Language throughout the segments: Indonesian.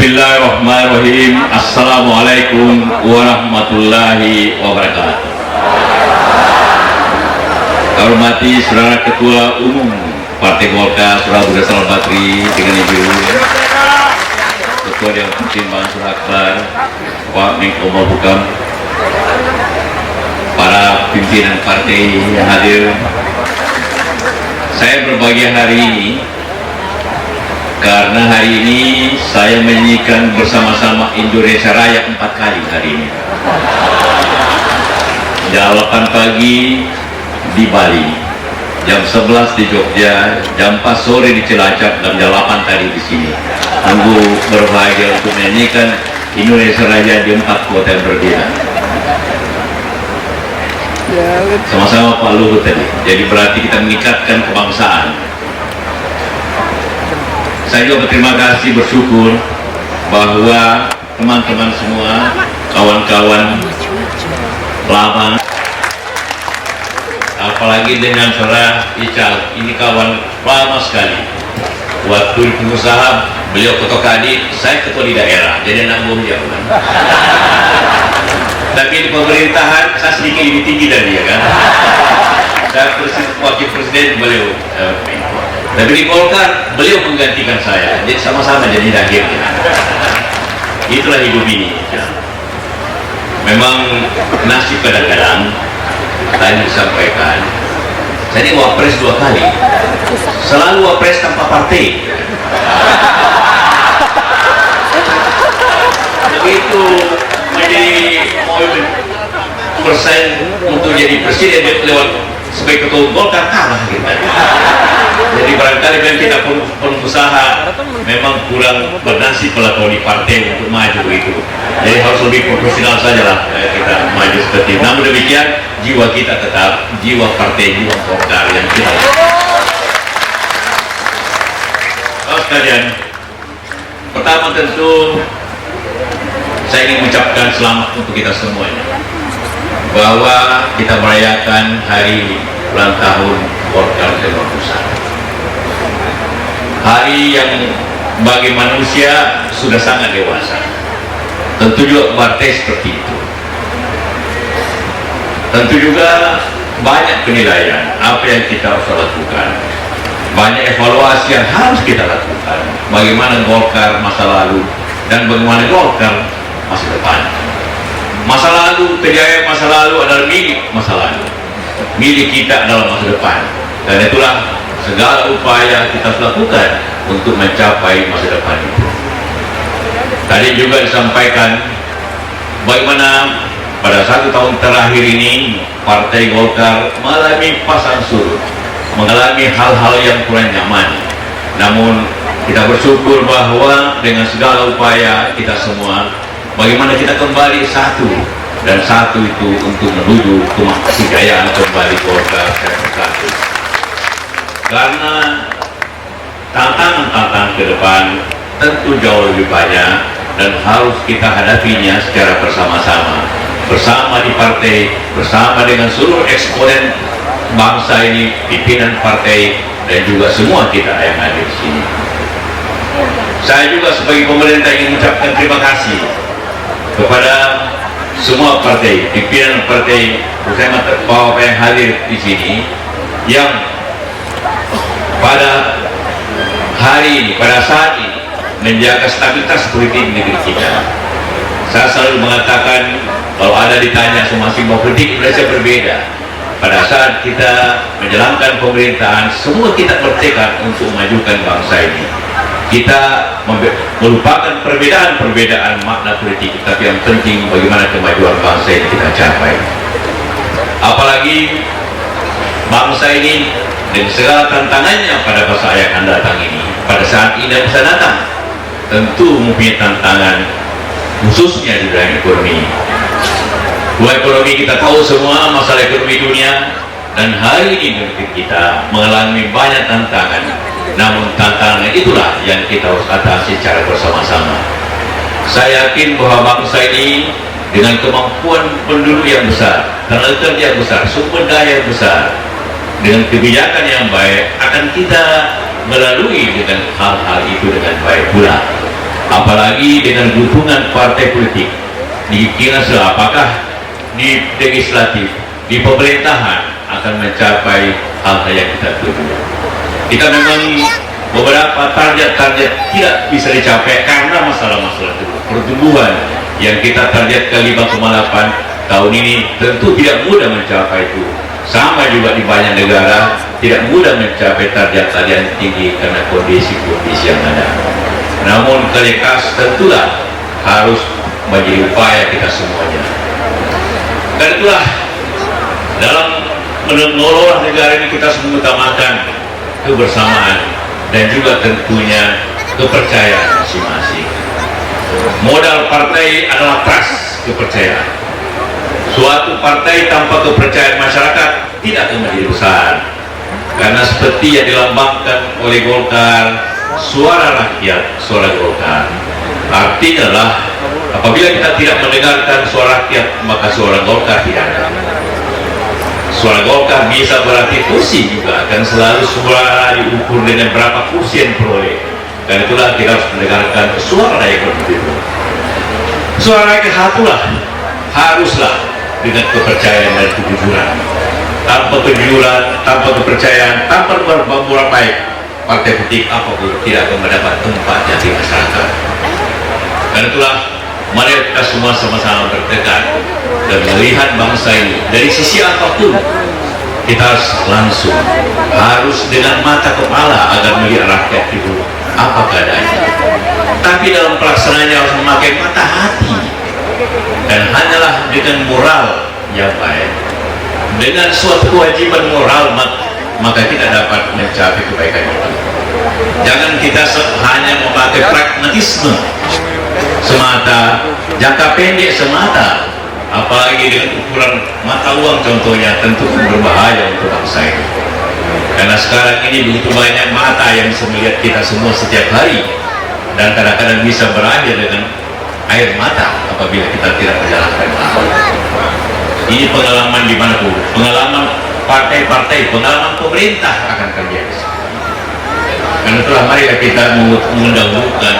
Bismillahirrahmanirrahim. Assalamualaikum warahmatullahi wabarakatuh. Saya hormati Saudara Ketua Umum Partai Golkar, Saudara Budha Salam Bakri, dengan Ibu Ketua Dewan Pertimbangan Surah Akbar, Pak Menko Polhukam, para pimpinan partai yang hadir. Saya berbahagia hari ini karena hari ini saya menyanyikan bersama-sama Indonesia Raya 4 kali hari ini. Jam 8 pagi di Bali, jam 11 di Jogja, jam 4 sore di Cilacap, dan jam 8 tadi di sini. Sungguh berbahagia untuk menyanyikan Indonesia Raya di 4 kota yang berbeda. Sama-sama Pak Luhut tadi. Jadi berarti kita meningkatkan kebangsaan. Saya juga berterima kasih, bersyukur bahwa teman-teman semua, kawan-kawan lama, apalagi dengan Saudara Ical, ini kawan lama sekali. Waktu di pengusaha, beliau ketua kadin, saya ketua di daerah, jadi anak buah jauh. Tapi di pemerintahan, saya sedikit lebih tinggi dari dia kan. Saya wakil presiden, beliau tapi di Golkar beliau menggantikan saya, jadi sama-sama jadi akhir. Itulah hidup ini. Memang nasib kadang-kadang tadi disampaikan, saya ini wapres 2 kali, selalu wapres tanpa partai. Begitu menjadi mau bersaing untuk jadi presiden lewat sebagai ketua Golkar, kalah kita. Jadi barangkali memang kita pengusaha memang kurang bernasib kalau di partai untuk maju itu. Jadi harus lebih profesional saja lah kita maju seperti itu. Namun demikian jiwa kita tetap jiwa partai, jiwa Golkar yang kita. Kalau sekalian, pertama tentu saya ingin mengucapkan selamat untuk kita semuanya bahwa kita merayakan hari ulang tahun Golkar ke-51. Hari yang bagi manusia sudah sangat dewasa. Tentu juga partai seperti itu. Tentu juga banyak penilaian apa yang kita harus lakukan. Banyak evaluasi yang harus kita lakukan. Bagaimana Golkar masa lalu dan bagaimana Golkar masa depan. Masa lalu, kejayaan masa lalu adalah milik masa lalu. Milik kita adalah masa depan. Dan itulah segala upaya kita lakukan untuk mencapai masa depan itu. Tadi juga disampaikan bagaimana pada 1 tahun terakhir ini Partai Golkar mengalami pasang surut, mengalami hal-hal yang kurang nyaman. Namun kita bersyukur bahwa dengan segala upaya kita semua, bagaimana kita kembali satu, dan satu itu untuk menuju kejayaan kembali Golkar yang bersatu. Karena tantangan-tantangan ke depan tentu jauh lebih banyak dan harus kita hadapinya secara bersama-sama, bersama di partai, bersama dengan seluruh eksponen bangsa ini, pimpinan partai, dan juga semua kita yang ada di sini. Saya juga sebagai pemerintah ingin mengucapkan terima kasih kepada semua partai, pimpinan partai, bersama Bapak yang hadir di sini, yang pada hari ini, pada saat ini menjaga stabilitas politik negeri kita. Saya selalu mengatakan, kalau ada ditanya masing-masing bahwa politik Indonesia berbeda. Pada saat kita menjalankan pemerintahan, semua kita bertekad untuk memajukan bangsa ini. Kita melupakan perbedaan-perbedaan makna politik, tapi yang penting bagaimana kemajuan bangsa ini kita capai. Apalagi bangsa ini dan segala tantangannya pada masa yang akan datang ini, pada saat ini dan bisa datang, tentu mempunyai tantangan khususnya di bidang ekonomi. Ekonomi kita tahu semua masalah ekonomi dunia, dan hari ini negeri kita mengalami banyak tantangan. Namun tantangan itulah yang kita harus atasi secara bersama-sama. Saya yakin bahwa bangsa ini dengan kemampuan penduduk yang besar, tenaga kerja besar, sumber daya besar, dengan kebijakan yang baik akan kita melalui dengan hal-hal itu dengan baik pula. apalagi dengan dukungan partai politik dikira apakah di legislatif, di pemerintahan akan mencapai hal-hal yang kita tuju. Kita memang beberapa target-target tidak bisa dicapai karena masalah-masalah itu. Pertumbuhan yang kita target ke 5,8 tahun ini tentu tidak mudah mencapai itu. Sama juga di banyak negara tidak mudah mencapai target yang tinggi karena kondisi-kondisi yang ada. Namun kerja keras tentulah harus menjadi upaya kita semuanya. Dan itulah dalam mengelola negara ini kita semua utamakan kebersamaan dan juga tentunya kepercayaan masing-masing. Modal partai adalah trust, kepercayaan. Suatu partai tanpa kepercayaan masyarakat tidak akan menjadi besar. Karena seperti yang dilambangkan oleh Golkar, suara rakyat, suara Golkar. Artinya adalah apabila kita tidak mendengarkan suara rakyat, maka suara Golkar tidak ada. Suara Golkar bisa berarti kursi juga, akan selalu suara diukur dengan berapa kursi yang diperoleh. Dan itulah kita harus mendengarkan suara rakyat itu. Suara rakyat haruslah dengan kepercayaan dan kejujuran. Tanpa kejujuran, tanpa kepercayaan, tanpa berbuat baik, partai politik apapun tidak akan mendapat tempat di masyarakat. Dan itulah mari kita semua sama-sama bertekad dan melihat bangsa ini dari sisi apapun. Kita harus langsung, harus dengan mata kepala agar melihat rakyat itu apa keadaannya. Tapi dalam pelaksanaannya harus memakai mata hati, dan hanyalah dengan moral yang baik, dengan suatu kewajiban moral, maka kita dapat mencapai kebaikan itu. Jangan kita hanya memakai pragmatisme semata, jangka pendek semata, apalagi dengan ukuran mata uang contohnya, tentu berbahaya untuk bangsa ini. Karena sekarang ini begitu banyak mata yang bisa melihat kita semua setiap hari, dan kadang-kadang bisa berakhir dengan air mata apabila kita tidak menjalankan amal. Ini pengalaman di mana pun, pengalaman partai-partai, pengalaman pemerintah akan terjadi. Karena itulah marilah kita mendahulukan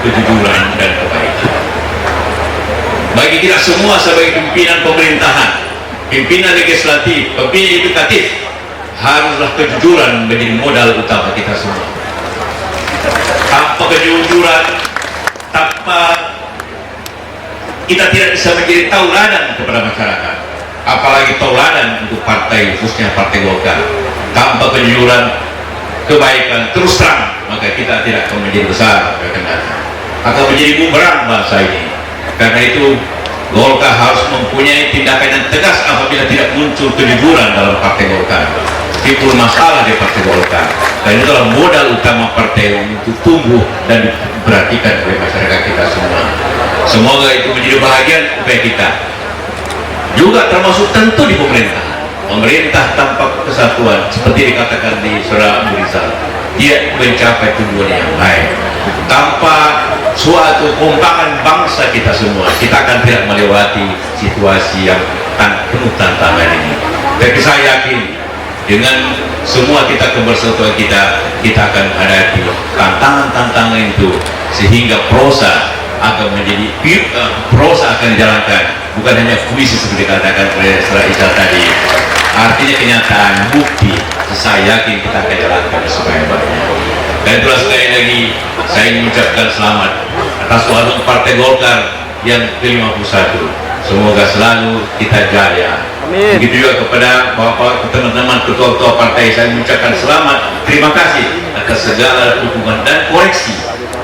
kejujuran dan kebaikan. Bagi kita semua sebagai pimpinan pemerintahan, pimpinan legislatif, pimpinan yudikatif, haruslah kejujuran menjadi modal utama kita semua. Tanpa kejujuran, tanpa kita tidak bisa menjadi tauladan kepada masyarakat, apalagi tauladan untuk partai, khususnya partai Golkar. Tanpa kejujuran, kebaikan, terus terang, maka kita tidak akan menjadi besar, akan menjadi bumerang bangsa ini. Karena itu Golkar harus mempunyai tindakan yang tegas apabila tidak muncul kejujuran dalam partai Golkar. Itu masalah di partai Golkar, dan itu adalah modal utama partai untuk tumbuh dan diperhatikan oleh masyarakat kita semua. Semoga itu menjadi bahagian upaya kita juga, termasuk tentu di pemerintah tanpa kesatuan seperti dikatakan di surah Al-Rizal, dia mencapai tujuan yang baik. Tanpa suatu kompangan bangsa kita semua, kita akan tidak melewati situasi yang penuh tantangan ini. Tapi saya yakin dengan semua kita kebersatuan kita akan hadapi tantangan-tantangan itu, sehingga prosa akan menjadi prosa akan dijalankan, bukan hanya puisi seperti dikatakan oleh Saudara Ical tadi. Artinya kenyataan, bukti. Saya yakin kita akan jalankan sebaik-baiknya. Dan itulah sekali lagi saya ingin mengucapkan selamat atas ulang Partai Golkar yang ke-51. Semoga selalu kita jaya. Amin. Begitu juga kepada bapak teman-teman ketua-ketua partai, saya mengucapkan selamat, terima kasih atas segala dukungan dan koreksi.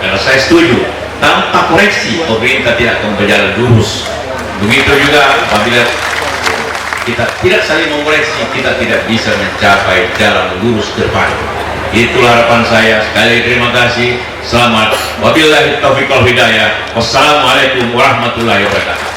Karena saya setuju, tanpa koreksi pemerintah tidak akan berjalan lurus. Begitu juga apabila kita tidak saling mengoreksi, kita tidak bisa mencapai jalan lurus ke depan. Itulah harapan saya. Sekali lagi terima kasih. Selamat. Wabillahi taufiq wal hidayah. Wassalamualaikum warahmatullahi wabarakatuh.